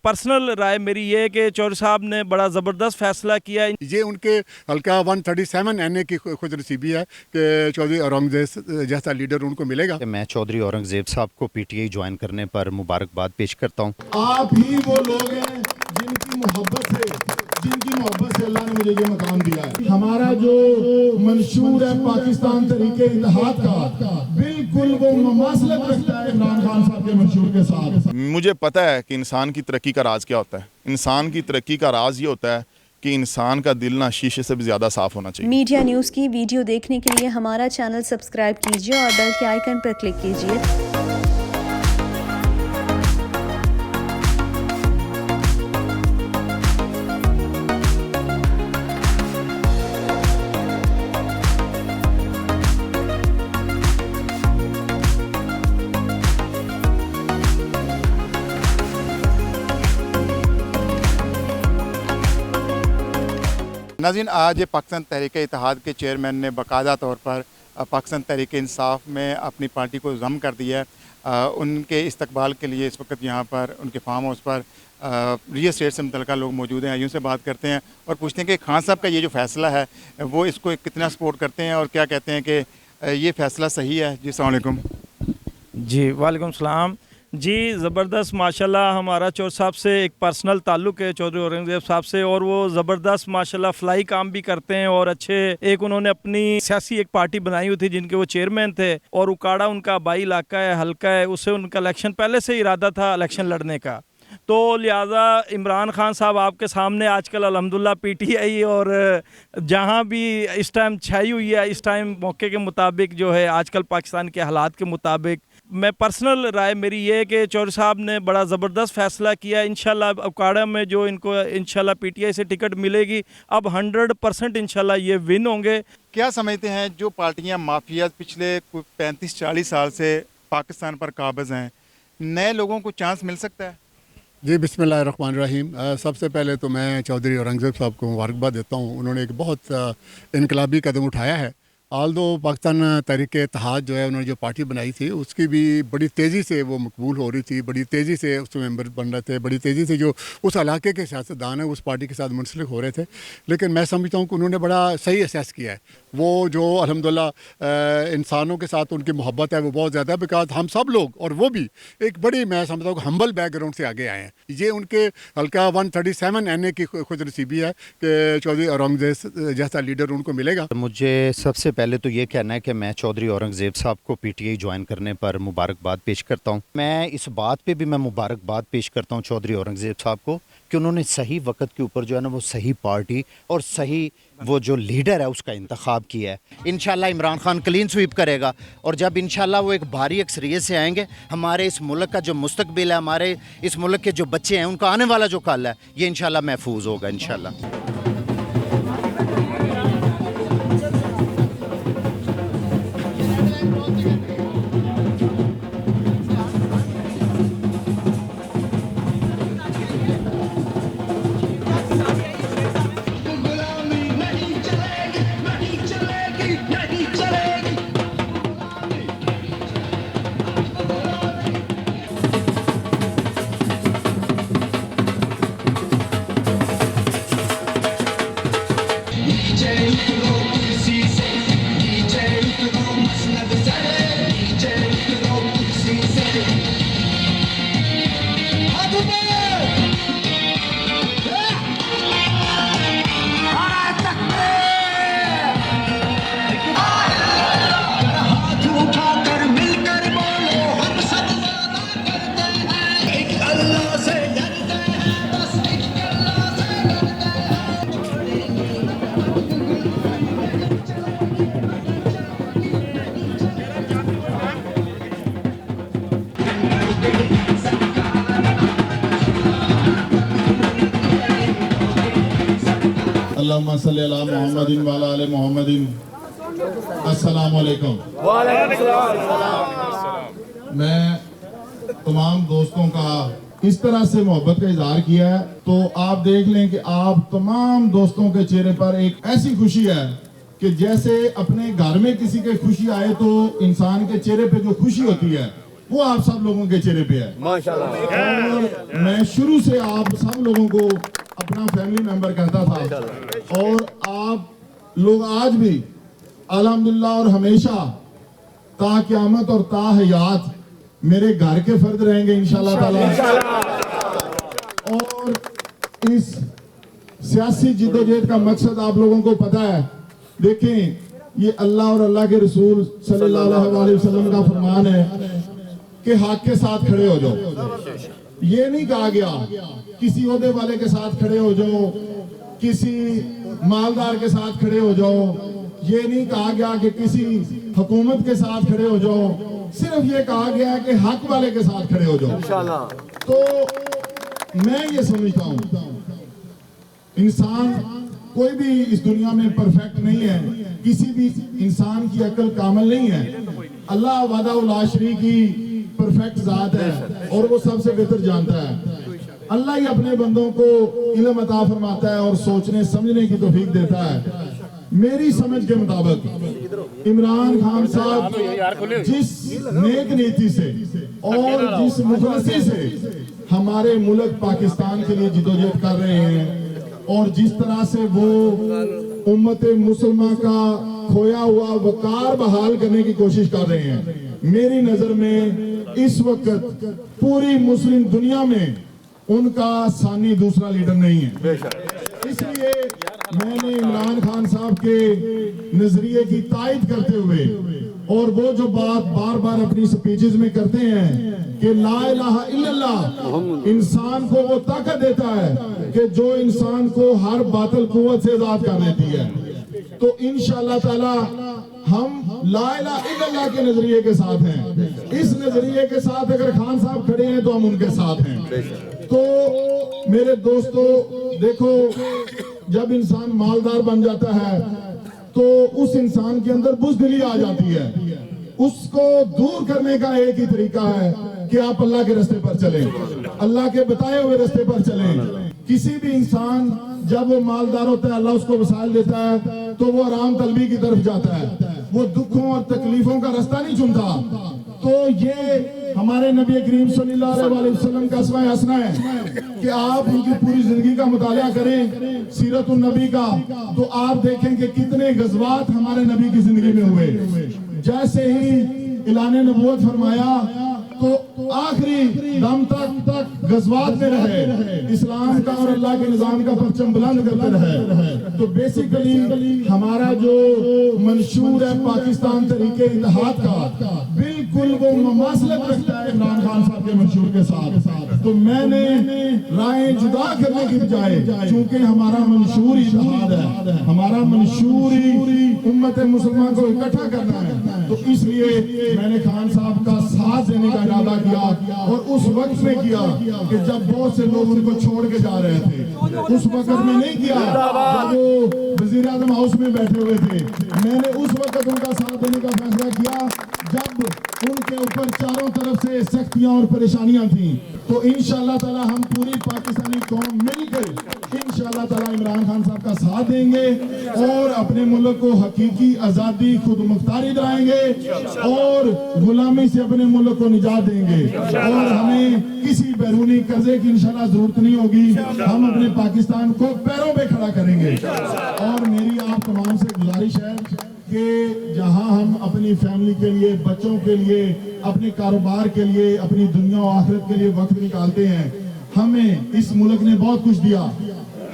Personal राय मेरी ये है कि चौधरी साहब ने बड़ा ज़बरदस्त फैसला किया है। ये उनके हल्का 137 NA की खुद नसीबी है कि चौधरी औरंगजेब जैसा लीडर उनको मिलेगा। मैं चौधरी औरंगजेब साहब को PTI ज्वाइन करने पर मुबारकबाद पेश करता हूँ। आप ही वो लोग हैं जिनकी मोहब्बत से अल्लाह ने मुझे ये मकाम दिया है। हमारा जो मंशूर है पाकिस्तान तरीके इत्तेहाद का, बिल्कुल वो मुमासलत रखता है इमरान खान साहब के मंशूर के साथ। मुझे पता है कि इंसान की तरक्की का राज क्या होता है। इंसान की तरक्की का राज ये होता है कि इंसान का दिल ना शीशे से भी ज़्यादा साफ होना चाहिए। मीडिया न्यूज़ की वीडियो देखने के लिए हमारा चैनल सब्सक्राइब कीजिए और बेल के आइकन पर क्लिक कीजिए। नाज़रीन, आज पाकिस्तान तहरीक इत्तेहाद के चेयरमैन ने बाकायदा तौर पर पाकिस्तान तहरीक इंसाफ में अपनी पार्टी को ज़म कर दिया है। उनके इस्तकबाल के लिए इस वक्त यहाँ पर उनके फार्म हाउस पर रियल एस्टेट से मुतल्लिक़ लोग मौजूद हैं। आइयों से बात करते हैं और पूछते हैं कि खान साहब का ये जो फ़ैसला है वो इसको कितना सपोर्ट करते हैं और क्या कहते हैं कि ये फ़ैसला सही है। जी अस्सलाम वालेकुम। जी वालेकुम सलाम। जी ज़बरदस्त माशाल्लाह हमारा चौधरी साहब से एक पर्सनल ताल्लुक़ है चौधरी औरंगजेब साहब से, और वो ज़बरदस्त माशाल्लाह फ्लाई काम भी करते हैं और अच्छे एक उन्होंने अपनी सियासी एक पार्टी बनाई हुई थी जिनके वो चेयरमैन थे, और उकाड़ा उनका बाई इलाका है, हल्का है, उससे उनका इलेक्शन पहले से इरादा था इलेक्शन लड़ने का। तो लिहाजा इमरान खान साहब आपके सामने आजकल अल्हम्दुलिल्लाह PTI और जहाँ भी इस टाइम छाई हुई है, इस टाइम मौके के मुताबिक जो है आजकल पाकिस्तान के हालात के मुताबिक, मैं पर्सनल राय मेरी ये है कि चौधरी साहब ने बड़ा ज़बरदस्त फ़ैसला किया। इंशाल्लाह उकाड़ा में जो इनको इंशाल्लाह PTI से टिकट मिलेगी, अब 100% इंशाल्लाह ये विन होंगे। क्या समझते हैं जो पार्टियाँ माफिया पिछले 35-40 साल से पाकिस्तान पर काबिज़ हैं, नए लोगों को चांस मिल सकता है? जी बिस्मिल्लाहिर्रहमानिर्रहीम। सबसे पहले तो मैं चौधरी औरंगजेब साहब को मुबारकबाद देता हूँ। उन्होंने एक बहुत इनकलाबी कदम उठाया है। आल्दो पाकिस्तान तहरीक इत्तेहाद जो है उन्होंने जो पार्टी बनाई थी उसकी भी बड़ी तेज़ी से वो मकबूल हो रही थी, बड़ी तेज़ी से उसमें मेंबर बन रहे थे, बड़ी तेज़ी से जो उस इलाके के सियासतदान है उस पार्टी के साथ मुंसलिक हो रहे थे। लेकिन मैं समझता हूँ कि उन्होंने बड़ा सही असेस किया है। वो जो अल्हम्दुलिल्लाह इंसानों के साथ उनकी मोहब्बत है वो बहुत ज़्यादा है, बिकॉज हम सब लोग और वो भी एक बड़ी, मैं समझता हूँ हम्बल बैकग्राउंड से आगे आए हैं। ये उनके हल्का 137 NA की खुद नसीबी है कि चौधरी औरंगजेब जैसा लीडर उनको मिलेगा। मुझे सबसे पहले तो ये कहना है कि मैं चौधरी औरंगजेब साहब को PTI ज्वाइन करने पर मुबारकबाद पेश करता हूँ। मैं इस बात पे भी मैं मुबारकबाद पेश करता हूँ चौधरी औरंगजेब साहब को कि उन्होंने सही वक्त के ऊपर जो है ना वो सही पार्टी और सही वो जो लीडर है उसका इंतखाब किया है। इंशाल्लाह इमरान खान क्लीन स्वीप करेगा और जब इंशाल्लाह वो एक भारी अक्सरियत से आएंगे, हमारे इस मुल्क का जो मुस्तकबिल है, हमारे इस मुल्क के जो बच्चे हैं, उनका आने वाला जो कल है, ये इंशाल्लाह महफूज होगा इंशाल्लाह। अल्लाहुम्मा सल्ली अला मुहम्मदिन व अला आलि मुहम्मदिन। अस्सलाम वालेकुम। मैं तमाम दोस्तों का इस तरह से मोहब्बत का इजहार किया है तो आप देख लें कि आप तमाम दोस्तों के चेहरे पर एक ऐसी खुशी है कि जैसे अपने घर में किसी के खुशी आए तो इंसान के चेहरे पे जो खुशी होती है वो आप सब लोगों के चेहरे पे है माशाल्लाह। और मैं शुरू से आप सब लोगों को अपना फैमिली मेंबर कहता था, और आप लोग आज भी अल्हम्दुलिल्लाह और हमेशा ता क़यामत और ता हयात मेरे घर के फर्द रहेंगे इंशाल्लाह ताला। और इस सियासी जिद्दोजहद का मकसद आप लोगों को पता है। देखें, ये अल्लाह और अल्लाह के रसूल सल्लल्लाहु अलैहि वसल्लम का फरमान है कि हक के साथ खड़े हो जाओ। ये नहीं कहा गया किसी ओहदे वाले के साथ खड़े हो जाओ, किसी मालदार के साथ खड़े हो जाओ। ये नहीं कहा गया कि किसी हुकूमत के साथ खड़े हो जाओ। सिर्फ ये कहा गया है कि हक वाले के साथ खड़े हो जाओ। तो मैं ये समझता हूँ इंसान कोई भी इस दुनिया में परफेक्ट नहीं है, किसी भी इंसान की अक्ल कामिल नहीं है। अल्लाह वादा शरीक की परफेक्ट जात है और वो सबसे बेहतर जानता है। अल्लाह ही अपने बंदों को इल्म अता फरमाता है और सोचने समझने की तौफीक देता है। मेरी समझ के मुताबिक इमरान खान साहब जिस नेक नीति से और जिस मुखलसी से हमारे मुल्क पाकिस्तान के लिए जिदोजहद कर रहे हैं, और जिस तरह से वो उम्मत मुसलमान का खोया हुआ वकार बहाल करने की कोशिश कर रहे हैं, मेरी नजर में इस वक्त पूरी मुस्लिम दुनिया में उनका सानी दूसरा लीडर नहीं है। इसलिए मैंने इमरान खान साहब के नजरिए की तायद करते हुए, और वो जो बात बार बार अपनी स्पीचेस में करते हैं कि ला इलाहा इल्लल्लाह इंसान को वो ताकत देता है कि जो इंसान को हर बातिल कुव्वत से आजाद कर देती है। तो इंशाअल्लाह ताला हम ला इलाहा इल्लल्लाह के नजरिए के साथ हैं। इस नजरिए के साथ अगर खान साहब खड़े हैं तो हम उनके साथ हैं। तो मेरे दोस्तों, देखो, जब इंसान मालदार बन जाता है तो उस इंसान के अंदर बुज़दिली आ जाती है। उसको दूर करने का एक ही तरीका है कि आप अल्लाह के रास्ते पर चलें, अल्लाह के बताए हुए रास्ते पर चलें। किसी भी इंसान जब वो मालदार होता है, अल्लाह उसको वसाइल देता है तो वो आराम तलबी की तरफ जाता है, वो दुखों और तकलीफों का रास्ता नहीं चुनता। तो ये हमारे नबी करीम सल्लल्लाहु अलैहि वसल्लम का अस्मा हसना है कि आप उनकी पूरी जिंदगी का मुताला करें, सीरत नबी का, तो आप देखें कि कितने गज़वात हमारे नबी की जिंदगी में हुए। जैसे ही ऐलान नबूवत फरमाया तो आखिरी दम तक गज़वात में रहे, इस्लाम का और अल्लाह के निज़ाम का परचम बुलंद करते रहे। तो बेसिकली हमारा जो मंशूर है पाकिस्तान तरीके इत्तेहाद का, बिल्कुल वो ममासलत रखता है इमरान खान साहब के मंशूर के साथ। तो मैंने राय जुदा करने की बजाय, चूंकि हमारा मंशूर इत्तेहाद है, हमारा मंशूर ही उम्मत मुसलमान को इकट्ठा करना है, तो इसलिए मैंने खान साहब का साथ देने का इरादा किया। और उस वक्त में किया कि जब बहुत से लोग उनको छोड़ के जा रहे थे, उस वक्त में नहीं किया जब वो वजीर आज़म हाउस में बैठे हुए थे। मैंने उस वक्त उनका साथ देने का फैसला किया जब उनके ऊपर चारों तरफ से सख्तियां और परेशानियां थी। तो इंशाअल्लाह ताला हम पूरी पाकिस्तानी कौम मिलकर इंशाअल्लाह ताला इमरान खान साहब का साथ देंगे और अपने मुल्क को हकीकी आज़ादी खुद मुख्तारी दिलाएंगे और गुलामी से अपने मुल्क को निजात देंगे। और हमें किसी बैरूनी कर्जे की इंशाअल्लाह जरूरत नहीं होगी, हम अपने पाकिस्तान को पैरों पे खड़ा करेंगे। और मेरी आप तमाम से गुजारिश है कि जहां हम अपनी फैमिली के लिए, बच्चों के लिए, अपने कारोबार के लिए, अपनी दुनिया और आखिरत के लिए वक्त निकालते हैं, हमें इस मुल्क ने बहुत कुछ दिया।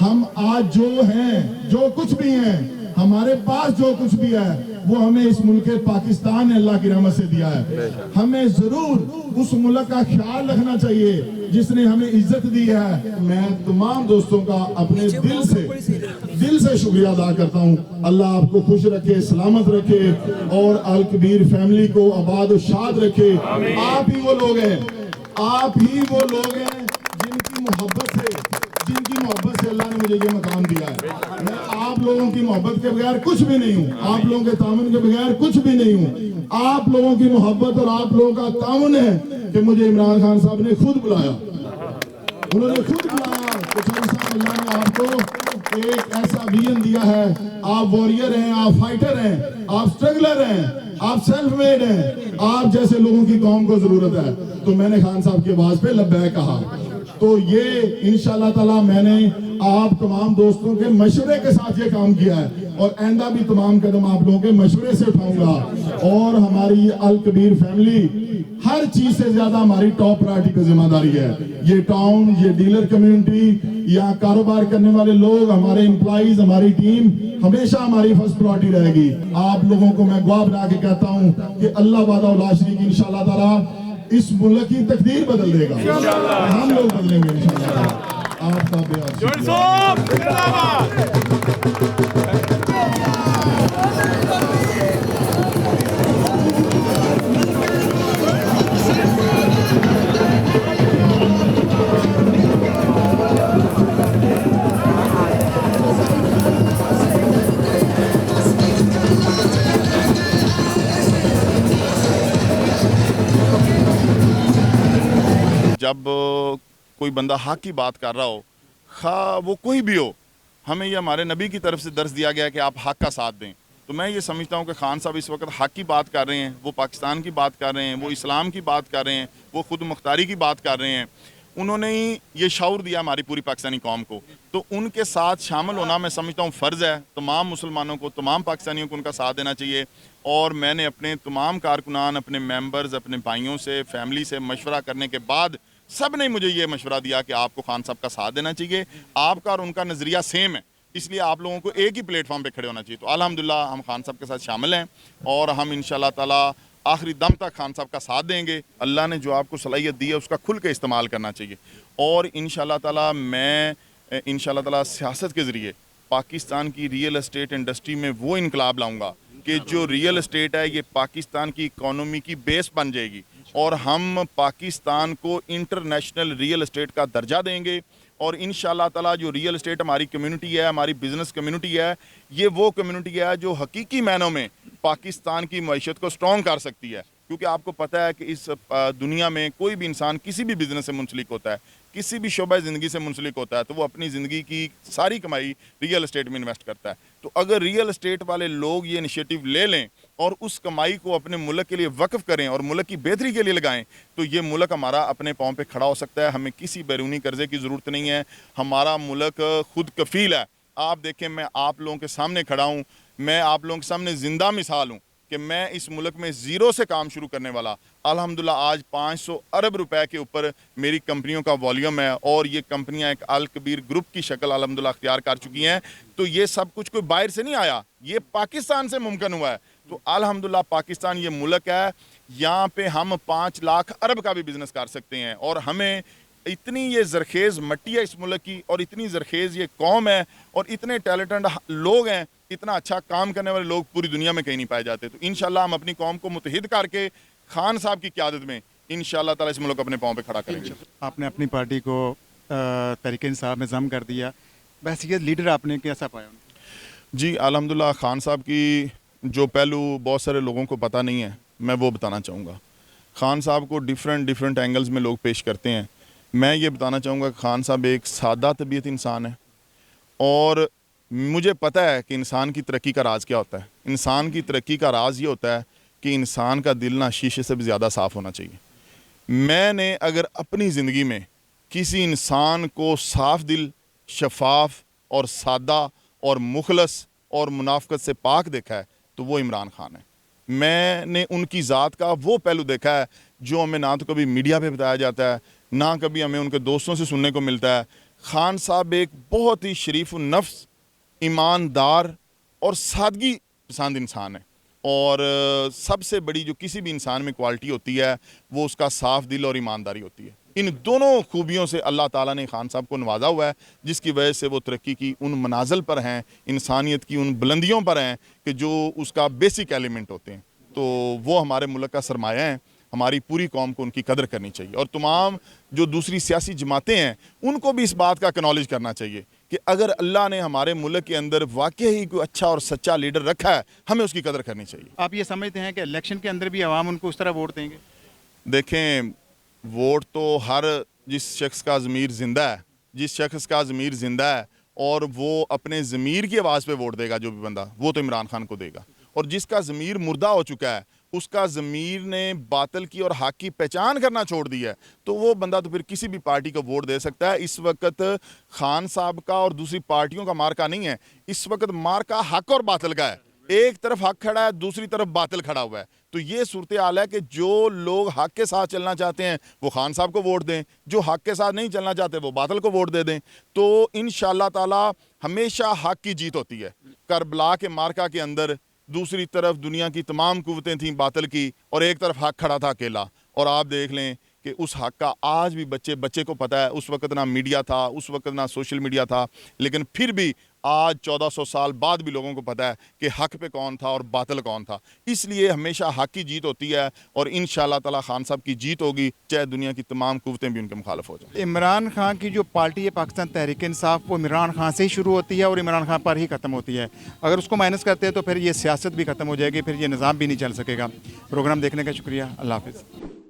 हम आज जो हैं, जो कुछ भी हैं, हमारे पास जो कुछ भी है वो हमें इस मुल्क पाकिस्तान ने अल्लाह की रहमत से दिया है। हमें जरूर उस मुल्क का ख्याल रखना चाहिए जिसने हमें इज्जत दी है। मैं तमाम दोस्तों का अपने दिल से शुक्रिया अदा करता हूँ। अल्लाह आपको खुश रखे, सलामत रखे और अल कबीर फैमिली को आबाद और शाद रखे। आप ही वो लोग हैं, आप ही वो लोग हैं जिनकी मोहब्बत से अल्लाह ने मुझे ये मकाम दिया है। मैं आप लोगों की मोहब्बत के बगैर कुछ भी नहीं हूँ, आप लोगों के ताउन के बगैर कुछ भी नहीं हूँ। आप लोगों की मोहब्बत और आप लोगों का ताउन है कि मुझे इमरान खान साहब ने खुद बुलाया, उन्होंने खुद बुलाया कि साहब अल्लाह ने आपको एक ऐसा विजन दिया है, आप वॉरियर हैं, आप फाइटर हैं, आप स्ट्रगलर हैं, आप सेल्फ मेड हैं, आप जैसे लोगों की कौम को जरूरत है। तो मैंने खान साहब की आवाज पे लब्बैक कहा। तो ये इंशाल्लाह ताला मैंने आप तमाम दोस्तों के मशवरे के साथ ये काम किया है और आइंदा भी तमाम कदम आप लोगों के मशवरे से उठाऊंगा। और हमारी अल कबीर फैमिली हर चीज से ज्यादा हमारी टॉप प्रायोरिटी पे जिम्मेदारी है। ये टाउन, ये डीलर कम्युनिटी, यहाँ कारोबार करने वाले लोग, हमारे एम्प्लॉइज, हमारी टीम हमेशा हमारी फर्स्ट प्रायोरिटी रहेगी। आप लोगों को मैं गवाह बना के कहता हूँ कि अल्लाह वादा ला शरीक इंशाल्लाह ताला इस मुल्क की तकदीर बदल देगा, हम लोग बदलेंगे इंशाल्लाह। आपका बेहद जब कोई बंदा हक की बात कर रहा हो, खा वो कोई भी हो, हमें ये हमारे नबी की तरफ से दर्ज दिया गया है कि आप हक का साथ दें। तो मैं ये समझता हूँ कि खान साहब इस वक्त हक की बात कर रहे हैं, वो पाकिस्तान की बात कर रहे हैं, वो इस्लाम की बात कर रहे हैं, वो खुद मुख्तारी की बात कर रहे हैं। उन्होंने ही ये शऊर दिया हमारी पूरी पाकिस्तानी कौम को, तो उनके साथ शामिल होना मैं समझता हूँ फ़र्ज़ है। तमाम मुसलमानों को, तमाम पाकिस्तानियों को उनका साथ देना चाहिए। और मैंने अपने तमाम कारकुनान, अपने मेंबर्स, अपने भाइयों से, फैमिली से मशवरा करने के बाद सब ने मुझे ये मशवरा दिया कि आपको खान साहब का साथ देना चाहिए। आपका और उनका नज़रिया सेम है, इसलिए आप लोगों को एक ही प्लेटफॉर्म पे खड़े होना चाहिए। तो अल्हम्दुलिल्लाह हम खान साहब के साथ शामिल हैं और हम इंशाल्लाह ताला आखिरी दम तक खान साहब का साथ देंगे। अल्लाह ने जो आपको सलाहियत दी है उसका खुल के इस्तेमाल करना चाहिए। और इंशाल्लाह ताला मैं इंशाल्लाह ताला सियासत के ज़रिए पाकिस्तान की रियल एस्टेट इंडस्ट्री में वो इनकलाब लाऊंगा कि जो रियल एस्टेट है ये पाकिस्तान की इकॉनमी की बेस बन जाएगी और हम पाकिस्तान को इंटरनेशनल रियल एस्टेट का दर्जा देंगे। और इंशाल्लाह ताला जो रियल एस्टेट हमारी कम्युनिटी है, हमारी बिज़नेस कम्युनिटी है, ये वो कम्युनिटी है जो हकीकी मायनों में पाकिस्तान की मईशत को स्ट्रॉन्ग कर सकती है। क्योंकि आपको पता है कि इस दुनिया में कोई भी इंसान किसी भी बिज़नेस से मुंसलिक होता है, किसी भी शोबा ज़िंदगी से मुंसलिक होता है, तो वो अपनी ज़िंदगी की सारी कमाई रियल एस्टेट में इन्वेस्ट करता है। तो अगर रियल एस्टेट वाले लोग ये इनिशिएटिव ले लें और उस कमाई को अपने मुल्क के लिए वक्फ करें और मुल्क की बेहतरी के लिए लगाएं, तो ये मुल्क हमारा अपने पाँव पे खड़ा हो सकता है। हमें किसी बैरूनी कर्जे की ज़रूरत नहीं है, हमारा मुल्क खुद कफ़ील है। आप देखें, मैं आप लोगों के सामने खड़ा हूँ, मैं आप लोगों के सामने ज़िंदा मिसाल हूँ कि मैं इस मुल्क में ज़ीरो से काम शुरू करने वाला, अल्हम्दुलिल्लाह आज 500 अरब रुपए के ऊपर मेरी कंपनियों का वॉल्यूम है और ये कंपनियां एक अल कबीर ग्रुप की शक्ल अल्हम्दुलिल्लाह अख्तियार कर चुकी हैं। तो ये सब कुछ कोई बाहर से नहीं आया, ये पाकिस्तान से मुमकिन हुआ है। तो अल्हम्दुलिल्लाह पाकिस्तान ये मुल्क है, यहाँ पे हम 5 लाख अरब का भी बिज़नेस कर सकते हैं। और हमें इतनी ये ज़रखेज़ मट्टी है इस मुल्क की और इतनी ज़रखेज़ ये कौम है और इतने टैलेंटेड लोग हैं, इतना अच्छा काम करने वाले लोग पूरी दुनिया में कहीं नहीं पाए जाते। तो इंशाल्लाह हम अपनी कौम को मुत्तहिद करके खान साहब की क़यादत में इंशाल्लाह ताला इस मुल्क को अपने पाँव पे खड़ा करेंगे। आपने अपनी पार्टी को तहरीक इंसाफ में ज़म कर दिया, बहसीयत लीडर आपने कैसा पाया? जी अल्हम्दुलिल्लाह, खान साहब की जो पहलू बहुत सारे लोगों को पता नहीं है, मैं वो बताना चाहूँगा। खान साहब को डिफरेंट एंगल्स में लोग पेश करते हैं। मैं ये बताना चाहूँगा कि खान साहब एक सादा तबीयत इंसान है और मुझे पता है कि इंसान की तरक्की का राज क्या होता है। इंसान की तरक्की का राज ये होता है कि इंसान का दिल ना शीशे से भी ज़्यादा साफ़ होना चाहिए। मैंने अगर अपनी ज़िंदगी में किसी इंसान को साफ दिल, शफाफ और सादा और मुखलस और मुनाफकत से पाक देखा है तो वो इमरान खान है। मैंने उनकी ज़ात का वो पहलू देखा है जो हमें ना तो कभी मीडिया पे बताया जाता है, ना कभी हमें उनके दोस्तों से सुनने को मिलता है। खान साहब एक बहुत ही शरीफ नफ्स, ईमानदार और सादगी पसंद इंसान है। और सबसे बड़ी जो किसी भी इंसान में क्वालिटी होती है वो उसका साफ दिल और ईमानदारी होती है। इन दोनों खूबियों से अल्लाह ताला ने खान साहब को नवाजा हुआ है, जिसकी वजह से वो तरक्की की उन मनाजिल पर हैं, इंसानियत की उन बुलंदियों पर हैं कि जो उसका बेसिक एलिमेंट होते हैं। तो वो हमारे मुल्क का सरमाया है, हमारी पूरी कौम को उनकी कदर करनी चाहिए। और तमाम जो दूसरी सियासी जमातें हैं उनको भी इस बात का एक्नॉलेज करना चाहिए कि अगर अल्लाह ने हमारे मुल्क के अंदर वाकई ही कोई अच्छा और सच्चा लीडर रखा है, हमें उसकी कदर करनी चाहिए। आप ये समझते हैं कि इलेक्शन के अंदर भी आवाम उनको उस तरह वोट देंगे? देखें, वोट तो हर जिस शख्स का ज़मीर ज़िंदा है, जिस शख्स का ज़मीर ज़िंदा है और वो अपने ज़मीर की आवाज़ पे वोट देगा, जो भी बंदा, वो तो इमरान खान को देगा। اور جس کا ضمیر مردہ ہو چکا ہے، اس کا ضمیر نے باطل کی اور حق کی پہچان کرنا چھوڑ دی ہے، تو وہ بندہ تو پھر کسی بھی پارٹی کو ووٹ دے سکتا ہے۔ اس وقت خان صاحب کا اور دوسری پارٹیوں کا مارکا نہیں ہے، اس وقت مارکا حق اور باطل کا ہے۔ ایک طرف حق کھڑا ہے، دوسری طرف باطل کھڑا ہوا ہے، تو یہ صورتحال ہے کہ جو لوگ حق کے ساتھ چلنا چاہتے ہیں وہ خان صاحب کو ووٹ دیں، جو حق کے ساتھ نہیں چلنا چاہتے وہ باطل کو ووٹ دے دیں۔ تو انشاءاللہ تعالی ہمیشہ حق کی جیت ہوتی ہے۔ کربلا کے مارکا کے اندر دوسری طرف دنیا کی تمام قوتیں تھیں باطل کی، اور ایک طرف حق کھڑا تھا اکیلا، اور آپ دیکھ لیں کہ اس حق کا آج بھی بچے کو پتہ ہے۔ اس وقت نہ میڈیا تھا، اس وقت نہ سوشل میڈیا تھا، لیکن پھر بھی آج 1400 سال بعد بھی لوگوں کو پتہ ہے کہ حق پہ کون تھا اور باطل کون تھا۔ اس لیے ہمیشہ حق کی جیت ہوتی ہے، اور انشاءاللہ تعالی خان صاحب کی جیت ہوگی، چاہے دنیا کی تمام قوتیں بھی ان کے مخالف ہو جائیں۔ عمران خان کی جو پارٹی ہے پاکستان تحریک انصاف، وہ عمران خان سے ہی شروع ہوتی ہے اور عمران خان پر ہی ختم ہوتی ہے۔ اگر اس کو مائنس کرتے ہیں تو پھر یہ سیاست بھی ختم ہو جائے گی، پھر یہ نظام بھی نہیں چل سکے گا۔ پروگرام دیکھنے کا شکریہ، اللہ حافظ۔